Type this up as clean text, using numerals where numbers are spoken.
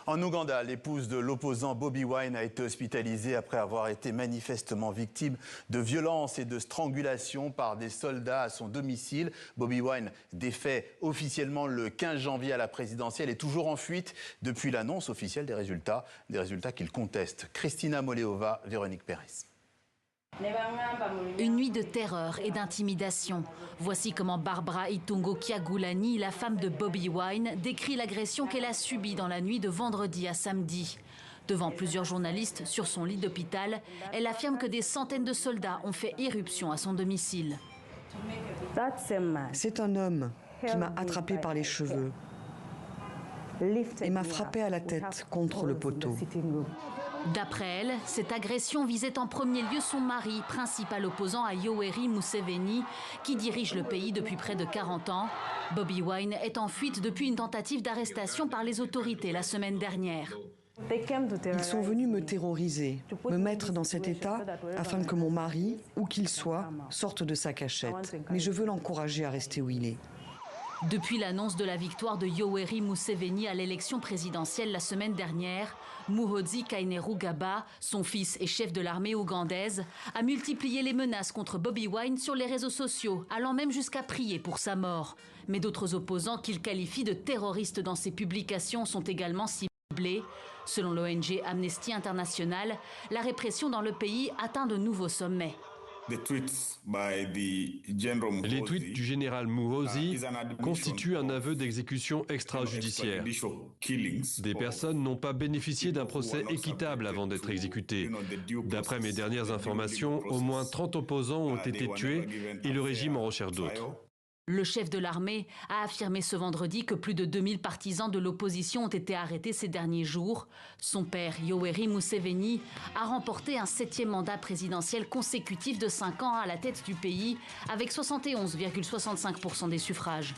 En Ouganda, l'épouse de l'opposant Bobi Wine a été hospitalisée après avoir été manifestement victime de violences et de strangulation par des soldats à son domicile. Bobi Wine, défait officiellement le 15 janvier à la présidentielle, est toujours en fuite depuis l'annonce officielle des résultats qu'il conteste. Christina Moleova, Véronique Pérez. Une nuit de terreur et d'intimidation. Voici comment Barbara Itungo Kyagulanyi, la femme de Bobi Wine, décrit l'agression qu'elle a subie dans la nuit de vendredi à samedi. Devant plusieurs journalistes sur son lit d'hôpital, elle affirme que des centaines de soldats ont fait irruption à son domicile. C'est un homme qui m'a attrapé par les cheveux et m'a frappé à la tête contre le poteau. D'après elle, cette agression visait en premier lieu son mari, principal opposant à Yoweri Museveni, qui dirige le pays depuis près de 40 ans. Bobi Wine est en fuite depuis une tentative d'arrestation par les autorités la semaine dernière. Ils sont venus me terroriser, me mettre dans cet état afin que mon mari, où qu'il soit, sorte de sa cachette. Mais je veux l'encourager à rester où il est. Depuis l'annonce de la victoire de Yoweri Museveni à l'élection présidentielle la semaine dernière, Muhoozi Kainerugaba, son fils et chef de l'armée ougandaise, a multiplié les menaces contre Bobi Wine sur les réseaux sociaux, allant même jusqu'à prier pour sa mort. Mais d'autres opposants qu'il qualifie de terroristes dans ses publications sont également ciblés. Selon l'ONG Amnesty International, la répression dans le pays atteint de nouveaux sommets. Les tweets du général Muhoozi constituent un aveu d'exécution extrajudiciaire. Des personnes n'ont pas bénéficié d'un procès équitable avant d'être exécutées. D'après mes dernières informations, au moins 30 opposants ont été tués et le régime en recherche d'autres. Le chef de l'armée a affirmé ce vendredi que plus de 2000 partisans de l'opposition ont été arrêtés ces derniers jours. Son père, Yoweri Museveni, a remporté un 7e mandat présidentiel consécutif de 5 ans à la tête du pays avec 71,65% des suffrages.